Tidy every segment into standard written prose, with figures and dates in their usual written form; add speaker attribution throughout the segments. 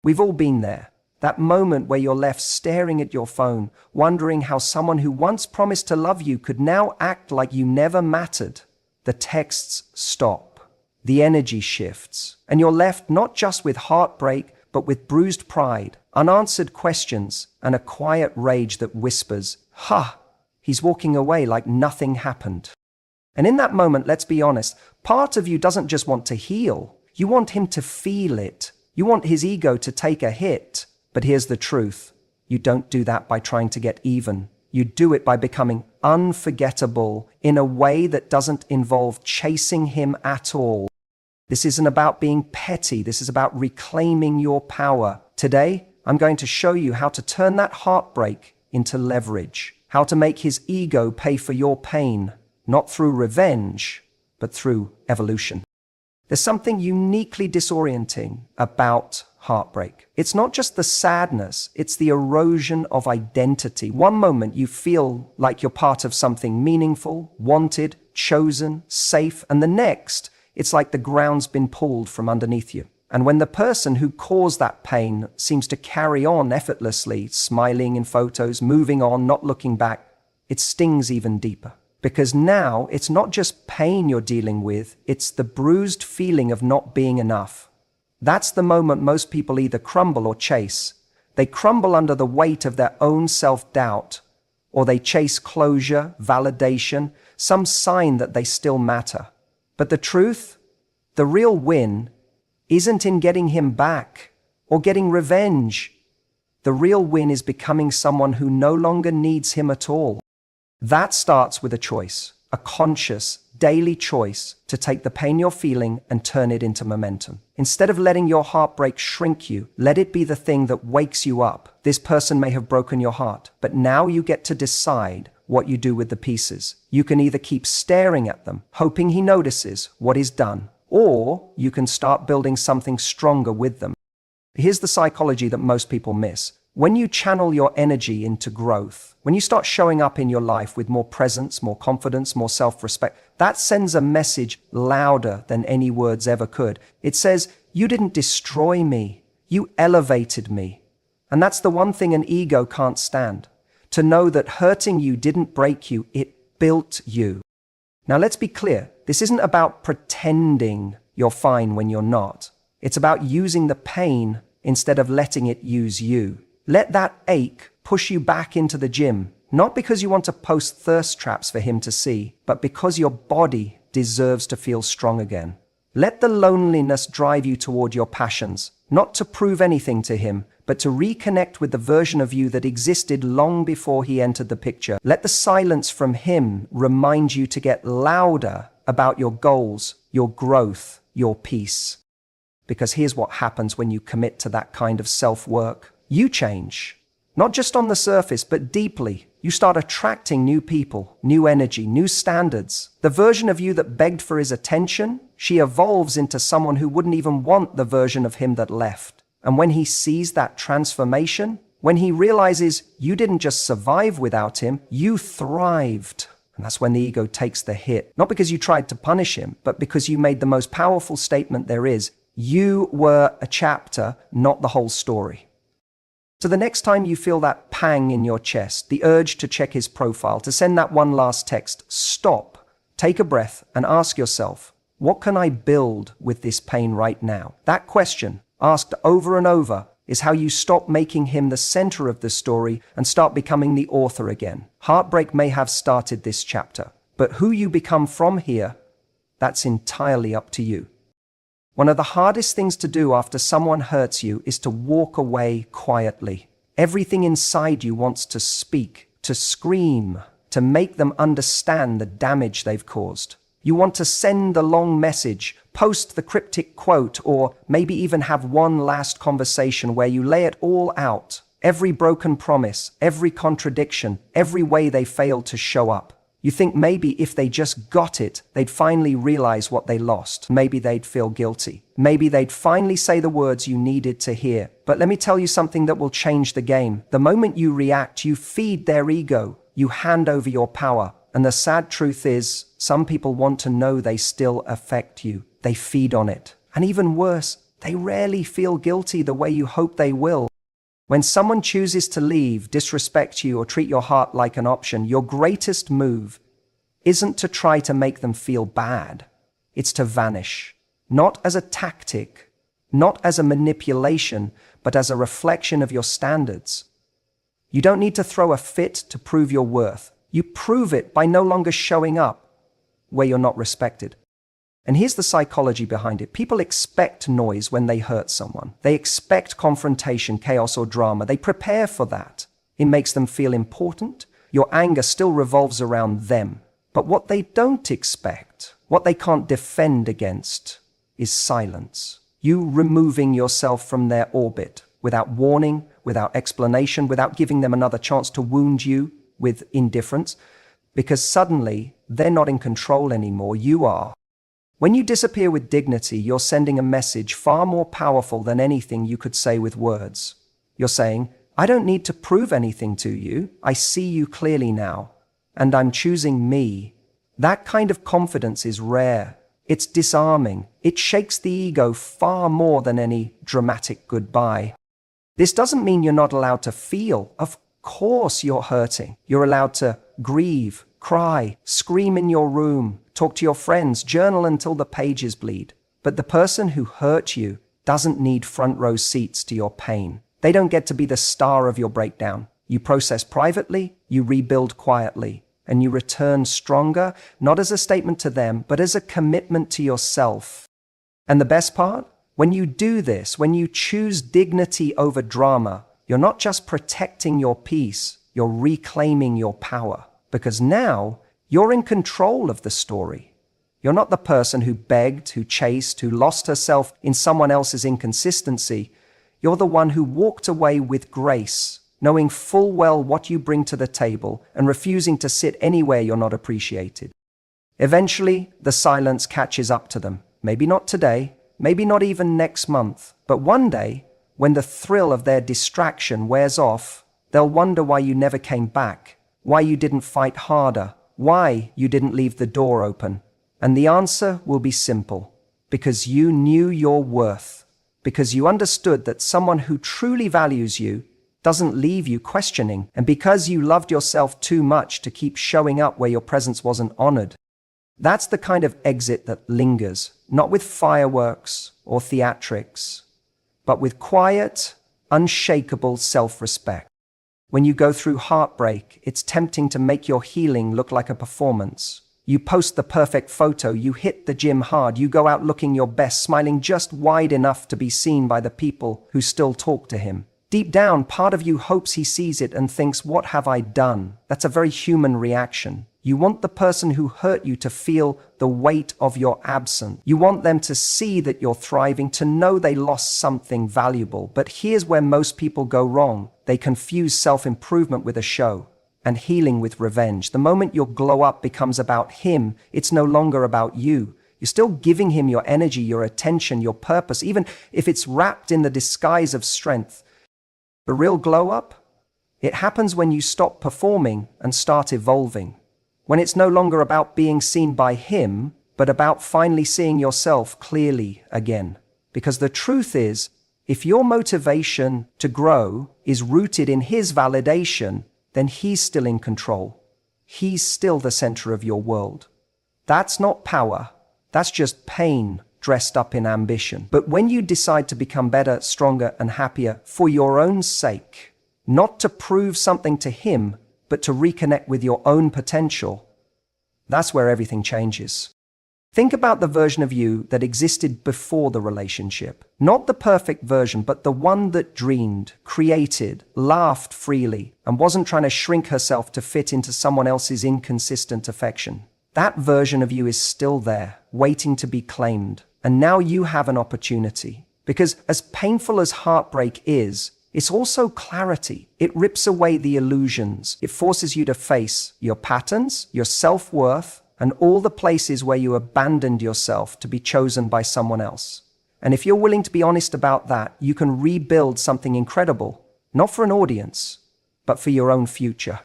Speaker 1: We've all been there. That moment where you're left staring at your phone, wondering how someone who once promised to love you could now act like you never mattered. The texts stop. The energy shifts. And you're left not just with heartbreak, but with bruised pride, unanswered questions, and a quiet rage that whispers, "Ha! He's walking away like nothing happened." And in that moment, let's be honest, part of you doesn't just want to heal. You want him to feel it. You want his ego to take a hit. But here's the truth. You don't do that by trying to get even. You do it by becoming unforgettable in a way that doesn't involve chasing him at all. This isn't about being petty. This is about reclaiming your power. Today, I'm going to show you how to turn that heartbreak into leverage, how to make his ego pay for your pain, not through revenge, but through evolution. There's something uniquely disorienting about heartbreak. It's not just the sadness, it's the erosion of identity. One moment you feel like you're part of something meaningful, wanted, chosen, safe, and the next, it's like the ground's been pulled from underneath you. And when the person who caused that pain seems to carry on effortlessly, smiling in photos, moving on, not looking back, it stings even deeper. Because now it's not just pain you're dealing with, it's the bruised feeling of not being enough. That's the moment most people either crumble or chase. They crumble under the weight of their own self-doubt, or they chase closure, validation, some sign that they still matter. But the truth, the real win, isn't in getting him back or getting revenge. The real win is becoming someone who no longer needs him at all. That starts with a choice, a conscious, daily choice to take the pain you're feeling and turn it into momentum. Instead of letting your heartbreak shrink you, let it be the thing that wakes you up. This person may have broken your heart, but now you get to decide what you do with the pieces. You can either keep staring at them, hoping he notices what is done, or you can start building something stronger with them. Here's the psychology that most people miss. When you channel your energy into growth, when you start showing up in your life with more presence, more confidence, more self-respect, that sends a message louder than any words ever could. It says, you didn't destroy me, you elevated me. And that's the one thing an ego can't stand. To know that hurting you didn't break you, it built you. Now let's be clear, this isn't about pretending you're fine when you're not. It's about using the pain instead of letting it use you. Let that ache push you back into the gym, not because you want to post thirst traps for him to see, but because your body deserves to feel strong again. Let the loneliness drive you toward your passions, not to prove anything to him, but to reconnect with the version of you that existed long before he entered the picture. Let the silence from him remind you to get louder about your goals, your growth, your peace. Because here's what happens when you commit to that kind of self-work. You change, not just on the surface, but deeply. You start attracting new people, new energy, new standards. The version of you that begged for his attention, she evolves into someone who wouldn't even want the version of him that left. And when he sees that transformation, when he realizes you didn't just survive without him, you thrived. And that's when the ego takes the hit. Not because you tried to punish him, but because you made the most powerful statement there is. You were a chapter, not the whole story. So the next time you feel that pang in your chest, the urge to check his profile, to send that one last text, stop, take a breath, and ask yourself, what can I build with this pain right now? That question, asked over and over, is how you stop making him the center of the story and start becoming the author again. Heartbreak may have started this chapter, but who you become from here, that's entirely up to you. One of the hardest things to do after someone hurts you is to walk away quietly. Everything inside you wants to speak, to scream, to make them understand the damage they've caused. You want to send the long message, post the cryptic quote, or maybe even have one last conversation where you lay it all out. Every broken promise, every contradiction, every way they failed to show up. You think maybe if they just got it, they'd finally realize what they lost. Maybe they'd feel guilty. Maybe they'd finally say the words you needed to hear. But let me tell you something that will change the game. The moment you react, you feed their ego. You hand over your power. And the sad truth is, some people want to know they still affect you. They feed on it. And even worse, They rarely feel guilty the way you hope they will. When someone chooses to leave, disrespect you, or treat your heart like an option, your greatest move isn't to try to make them feel bad. It's to vanish. Not as a tactic, not as a manipulation, but as a reflection of your standards. You don't need to throw a fit to prove your worth. You prove it by no longer showing up where you're not respected. And here's the psychology behind it. People expect noise when they hurt someone. They expect confrontation, chaos, or drama. They prepare for that. It makes them feel important. Your anger still revolves around them. But what they don't expect, what they can't defend against, is silence. You removing yourself from their orbit without warning, without explanation, without giving them another chance to wound you with indifference, because suddenly they're not in control anymore, you are. When you disappear with dignity, you're sending a message far more powerful than anything you could say with words. You're saying, I don't need to prove anything to you. I see you clearly now, and I'm choosing me. That kind of confidence is rare. It's disarming. It shakes the ego far more than any dramatic goodbye. This doesn't mean you're not allowed to feel. Of course you're hurting. You're allowed to grieve, cry, scream in your room, talk to your friends, journal until the pages bleed. But the person who hurt you doesn't need front row seats to your pain. They don't get to be the star of your breakdown. You process privately, you rebuild quietly, and you return stronger, not as a statement to them, but as a commitment to yourself. And the best part? When you do this, when you choose dignity over drama, you're not just protecting your peace, you're reclaiming your power. Because now, you're in control of the story. You're not the person who begged, who chased, who lost herself in someone else's inconsistency. You're the one who walked away with grace, knowing full well what you bring to the table and refusing to sit anywhere you're not appreciated. Eventually, the silence catches up to them. Maybe not today, maybe not even next month, but one day, when the thrill of their distraction wears off, they'll wonder why you never came back, why you didn't fight harder, why you didn't leave the door open. And the answer will be simple. Because you knew your worth. Because you understood that someone who truly values you doesn't leave you questioning. And because you loved yourself too much to keep showing up where your presence wasn't honored. That's the kind of exit that lingers, not with fireworks or theatrics, but with quiet, unshakable self-respect. When you go through heartbreak, it's tempting to make your healing look like a performance. You post the perfect photo, you hit the gym hard, you go out looking your best, smiling just wide enough to be seen by the people who still talk to him. Deep down, part of you hopes he sees it and thinks, what have I done? That's a very human reaction. You want the person who hurt you to feel the weight of your absence. You want them to see that you're thriving, to know they lost something valuable. But here's where most people go wrong. They confuse self-improvement with a show and healing with revenge. The moment your glow up becomes about him, it's no longer about you. You're still giving him your energy, your attention, your purpose, even if it's wrapped in the disguise of strength. The real glow up? It happens when you stop performing and start evolving. When it's no longer about being seen by him, but about finally seeing yourself clearly again. Because the truth is, if your motivation to grow is rooted in his validation, then he's still in control. He's still the center of your world. That's not power. That's just pain dressed up in ambition. But when you decide to become better, stronger, and happier for your own sake, not to prove something to him, but to reconnect with your own potential, that's where everything changes. Think about the version of you that existed before the relationship. Not the perfect version, but the one that dreamed, created, laughed freely, and wasn't trying to shrink herself to fit into someone else's inconsistent affection. That version of you is still there, waiting to be claimed. And now you have an opportunity. Because as painful as heartbreak is, it's also clarity. It rips away the illusions. It forces you to face your patterns, your self-worth, and all the places where you abandoned yourself to be chosen by someone else. And if you're willing to be honest about that, you can rebuild something incredible, not for an audience, but for your own future.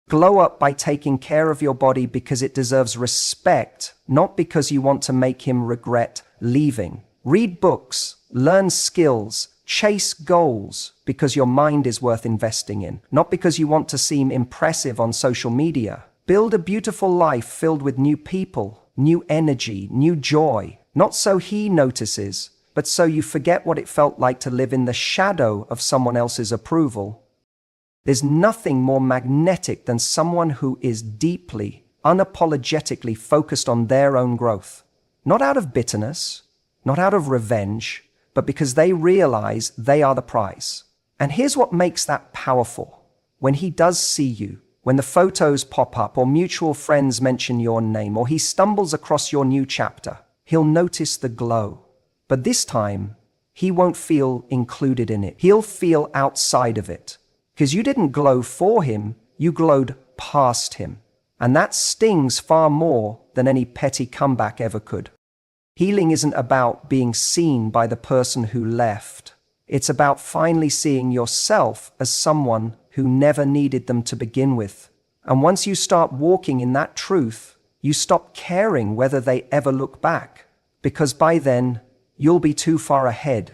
Speaker 1: Glow up by taking care of your body because it deserves respect, not because you want to make him regret leaving. Read books, learn skills, chase goals because your mind is worth investing in, not because you want to seem impressive on social media. Build a beautiful life filled with new people, new energy, new joy, not so he notices, but so you forget what it felt like to live in the shadow of someone else's approval. There's nothing more magnetic than someone who is deeply, unapologetically focused on their own growth. Not out of bitterness, not out of revenge, but because they realize they are the prize. And here's what makes that powerful. When he does see you, when the photos pop up or mutual friends mention your name or he stumbles across your new chapter, he'll notice the glow. But this time, he won't feel included in it. He'll feel outside of it. Because you didn't glow for him, you glowed past him. And that stings far more than any petty comeback ever could. Healing isn't about being seen by the person who left. It's about finally seeing yourself as someone who never needed them to begin with. And once you start walking in that truth, you stop caring whether they ever look back, because by then, you'll be too far ahead.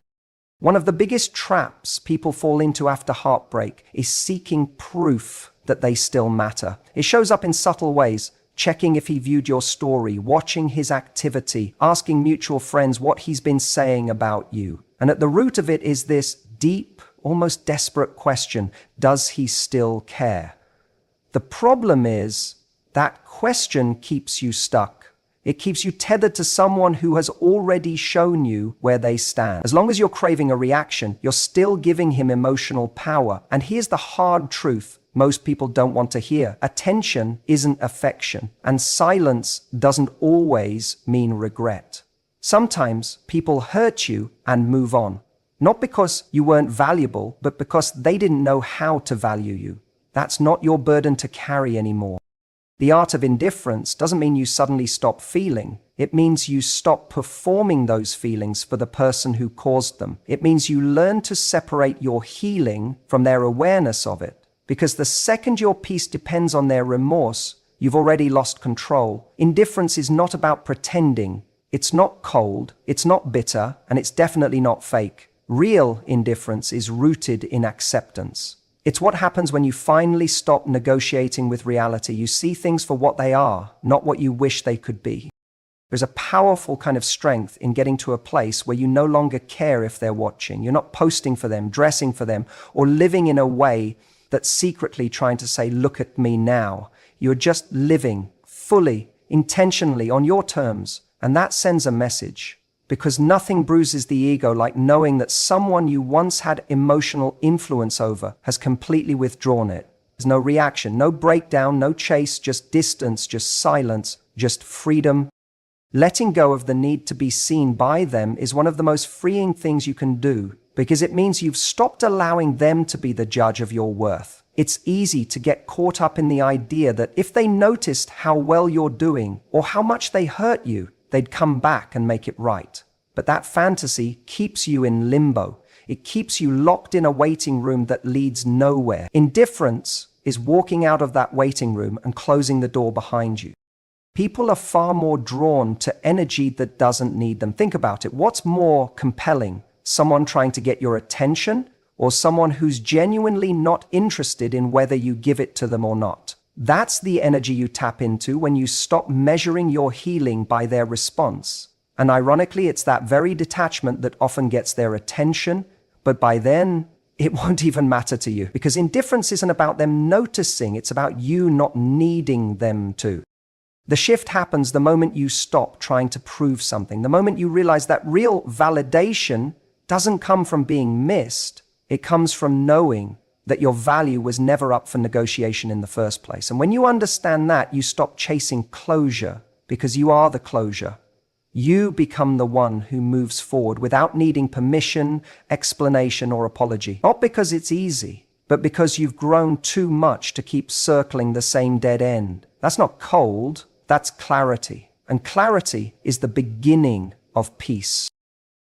Speaker 1: One of the biggest traps people fall into after heartbreak is seeking proof that they still matter. It shows up in subtle ways: checking if he viewed your story, watching his activity, asking mutual friends what he's been saying about you. And at the root of it is this deep, almost desperate question: does he still care? The problem is that question keeps you stuck. It keeps you tethered to someone who has already shown you where they stand. As long as you're craving a reaction, you're still giving him emotional power. And here's the hard truth most people don't want to hear: attention isn't affection, and silence doesn't always mean regret. Sometimes people hurt you and move on, not because you weren't valuable, but because they didn't know how to value you. That's not your burden to carry anymore. The art of indifference doesn't mean you suddenly stop feeling. It means you stop performing those feelings for the person who caused them. It means you learn to separate your healing from their awareness of it. Because the second your peace depends on their remorse, you've already lost control. Indifference is not about pretending. It's not cold, it's not bitter, and it's definitely not fake. Real indifference is rooted in acceptance. It's what happens when you finally stop negotiating with reality. You see things for what they are, not what you wish they could be. There's a powerful kind of strength in getting to a place where you no longer care if they're watching. You're not posting for them, dressing for them, or living in a way that's secretly trying to say, look at me now. You're just living fully, intentionally, on your terms. And that sends a message. Because nothing bruises the ego like knowing that someone you once had emotional influence over has completely withdrawn it. There's no reaction, no breakdown, no chase, just distance, just silence, just freedom. Letting go of the need to be seen by them is one of the most freeing things you can do, because it means you've stopped allowing them to be the judge of your worth. It's easy to get caught up in the idea that if they noticed how well you're doing or how much they hurt you, they'd come back and make it right. But that fantasy keeps you in limbo. It keeps you locked in a waiting room that leads nowhere. Indifference is walking out of that waiting room and closing the door behind you. People are far more drawn to energy that doesn't need them. Think about it. What's more compelling? Someone trying to get your attention, or someone who's genuinely not interested in whether you give it to them or not? That's the energy you tap into when you stop measuring your healing by their response. And ironically, it's that very detachment that often gets their attention, but by then, it won't even matter to you. Because indifference isn't about them noticing, it's about you not needing them to. The shift happens the moment you stop trying to prove something, the moment you realize that real validation doesn't come from being missed, it comes from knowing that your value was never up for negotiation in the first place. And when you understand that, you stop chasing closure, because you are the closure. You become the one who moves forward without needing permission, explanation, or apology. Not because it's easy, but because you've grown too much to keep circling the same dead end. That's not cold, that's clarity. And clarity is the beginning of peace.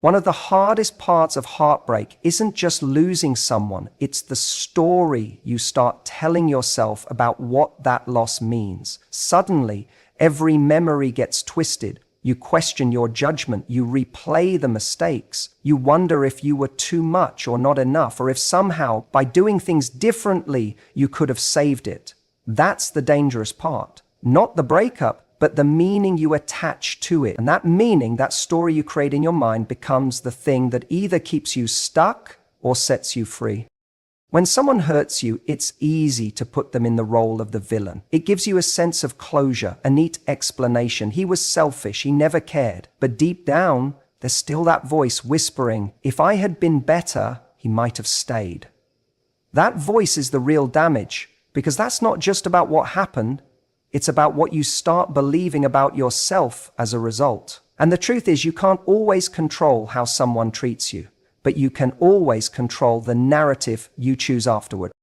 Speaker 1: One of the hardest parts of heartbreak isn't just losing someone, it's the story you start telling yourself about what that loss means. Suddenly, every memory gets twisted. You question your judgment. You replay the mistakes. You wonder if you were too much or not enough, or if somehow, by doing things differently, you could have saved it. That's the dangerous part. Not the breakup, but the meaning you attach to it. And that meaning, that story you create in your mind, becomes the thing that either keeps you stuck or sets you free. When someone hurts you, it's easy to put them in the role of the villain. It gives you a sense of closure, a neat explanation. He was selfish, he never cared. But deep down, there's still that voice whispering, if I had been better, he might have stayed. That voice is the real damage, because that's not just about what happened, it's about what you start believing about yourself as a result. And the truth is, you can't always control how someone treats you, but you can always control the narrative you choose afterward.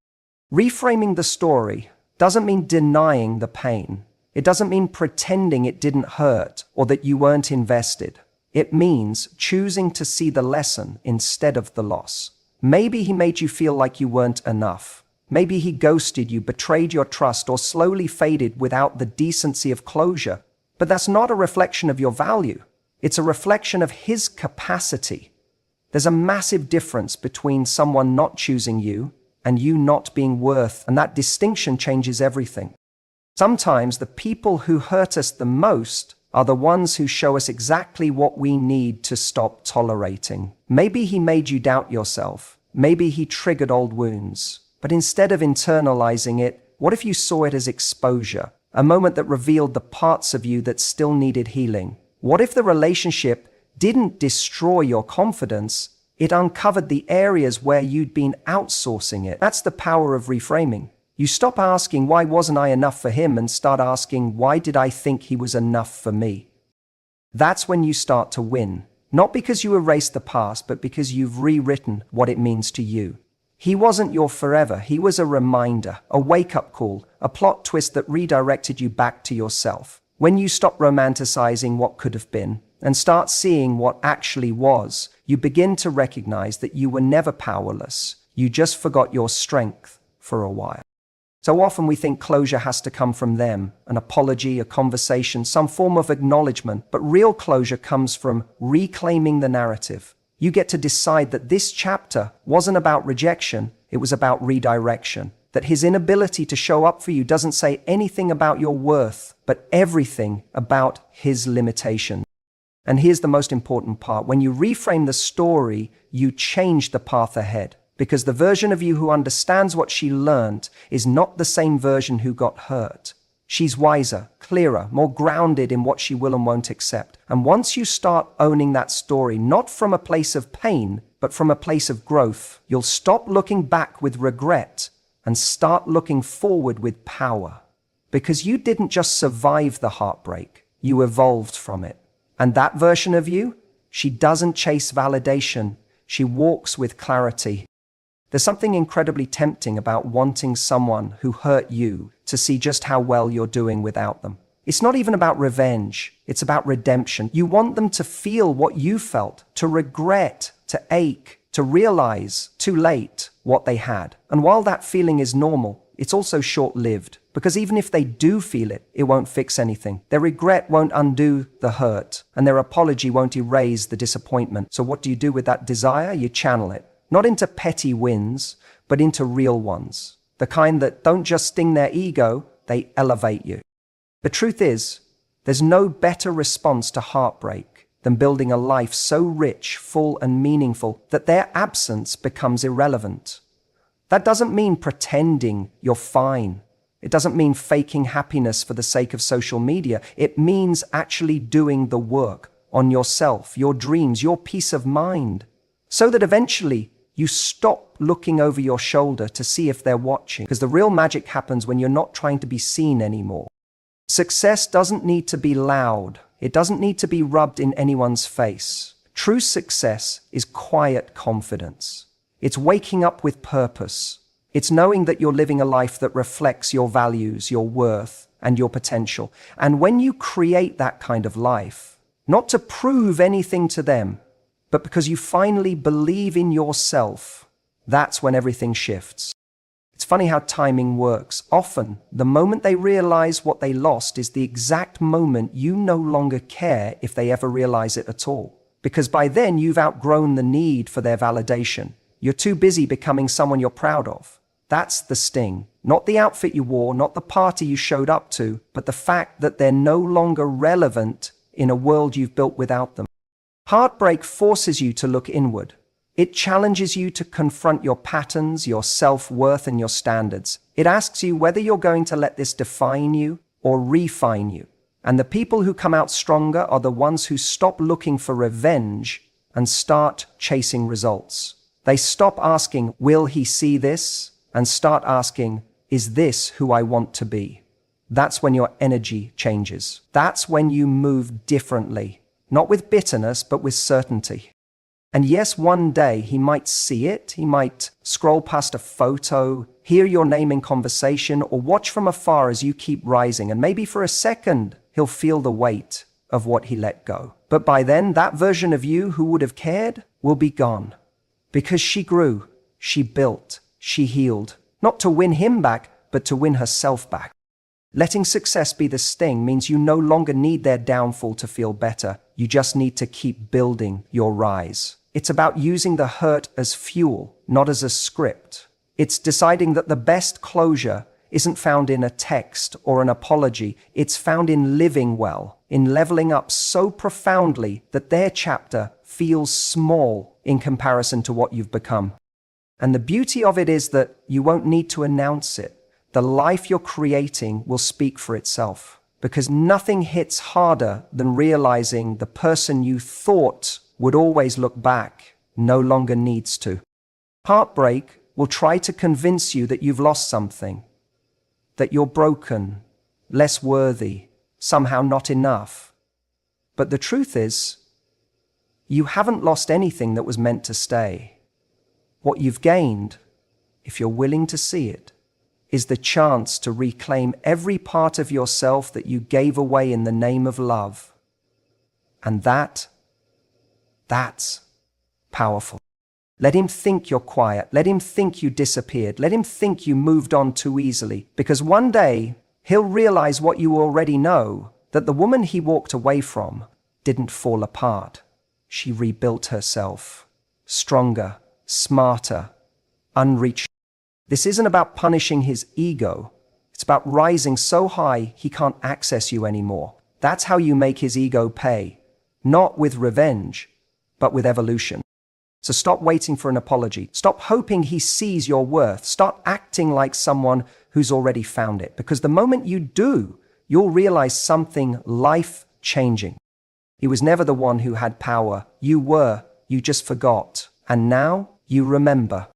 Speaker 1: Reframing the story doesn't mean denying the pain. It doesn't mean pretending it didn't hurt or that you weren't invested. It means choosing to see the lesson instead of the loss. Maybe he made you feel like you weren't enough. Maybe he ghosted you, betrayed your trust, or slowly faded without the decency of closure. But that's not a reflection of your value. It's a reflection of his capacity. There's a massive difference between someone not choosing you and you not being worth, and that distinction changes everything. Sometimes the people who hurt us the most are the ones who show us exactly what we need to stop tolerating. Maybe he made you doubt yourself. Maybe he triggered old wounds. But instead of internalizing it, what if you saw it as exposure, a moment that revealed the parts of you that still needed healing? What if the relationship didn't destroy your confidence, it uncovered the areas where you'd been outsourcing it? That's the power of reframing. You stop asking, why wasn't I enough for him, and start asking, why did I think he was enough for me? That's when you start to win. Not because you erased the past, but because you've rewritten what it means to you. He wasn't your forever. He was a reminder, a wake-up call, a plot twist that redirected you back to yourself. When you stop romanticizing what could have been and start seeing what actually was, you begin to recognize that you were never powerless. You just forgot your strength for a while. So often we think closure has to come from them, an apology, a conversation, some form of acknowledgement, but real closure comes from reclaiming the narrative. You get to decide that this chapter wasn't about rejection, it was about redirection. That his inability to show up for you doesn't say anything about your worth, but everything about his limitations. And here's the most important part. When you reframe the story, you change the path ahead. Because the version of you who understands what she learned is not the same version who got hurt. She's wiser, clearer, more grounded in what she will and won't accept. And once you start owning that story, not from a place of pain, but from a place of growth, you'll stop looking back with regret and start looking forward with power. Because you didn't just survive the heartbreak, you evolved from it. And that version of you, she doesn't chase validation, she walks with clarity. There's something incredibly tempting about wanting someone who hurt you to see just how well you're doing without them. It's not even about revenge, it's about redemption. You want them to feel what you felt, to regret, to ache, to realize, too late, what they had. And while that feeling is normal, it's also short-lived, because even if they do feel it, it won't fix anything. Their regret won't undo the hurt, and their apology won't erase the disappointment. So what do you do with that desire? You channel it. Not into petty wins, but into real ones. The kind that don't just sting their ego, they elevate you. The truth is, there's no better response to heartbreak than building a life so rich, full, and meaningful that their absence becomes irrelevant. That doesn't mean pretending you're fine. It doesn't mean faking happiness for the sake of social media. It means actually doing the work on yourself, your dreams, your peace of mind, so that eventually you stop looking over your shoulder to see if they're watching, because the real magic happens when you're not trying to be seen anymore. Success doesn't need to be loud. It doesn't need to be rubbed in anyone's face. True success is quiet confidence. It's waking up with purpose. It's knowing that you're living a life that reflects your values, your worth, and your potential. And when you create that kind of life, not to prove anything to them, but because you finally believe in yourself, that's when everything shifts. It's funny how timing works. Often, the moment they realize what they lost is the exact moment you no longer care if they ever realize it at all. Because by then you've outgrown the need for their validation. You're too busy becoming someone you're proud of. That's the sting. Not the outfit you wore, not the party you showed up to, but the fact that they're no longer relevant in a world you've built without them. Heartbreak forces you to look inward. It challenges you to confront your patterns, your self-worth, and your standards. It asks you whether you're going to let this define you or refine you. And the people who come out stronger are the ones who stop looking for revenge and start chasing results. They stop asking, will he see this? And start asking, is this who I want to be? That's when your energy changes. That's when you move differently, not with bitterness, but with certainty. And yes, one day he might see it, he might scroll past a photo, hear your name in conversation, or watch from afar as you keep rising, and maybe for a second he'll feel the weight of what he let go. But by then, that version of you who would have cared will be gone. Because she grew, she built, she healed, not to win him back, but to win herself back. Letting success be the sting means you no longer need their downfall to feel better. You just need to keep building your rise. It's about using the hurt as fuel, not as a script. It's deciding that the best closure isn't found in a text or an apology. It's found in living well, in leveling up so profoundly that their chapter feels small in comparison to what you've become. And the beauty of it is that you won't need to announce it. The life you're creating will speak for itself, because nothing hits harder than realizing the person you thought would always look back no longer needs to. Heartbreak will try to convince you that you've lost something, that you're broken, less worthy, somehow not enough. But the truth is, you haven't lost anything that was meant to stay. What you've gained, if you're willing to see it, is the chance to reclaim every part of yourself that you gave away in the name of love. And that's powerful. Let him think you're quiet. Let him think you disappeared. Let him think you moved on too easily. Because one day, he'll realize what you already know, that the woman he walked away from didn't fall apart. She rebuilt herself, stronger, smarter, unreached. This isn't about punishing his ego. It's about rising so high he can't access you anymore. That's how you make his ego pay. Not with revenge, but with evolution. So stop waiting for an apology. Stop hoping he sees your worth. Start acting like someone who's already found it. Because the moment you do, you'll realize something life-changing. He was never the one who had power. You were. You just forgot. And now you remember.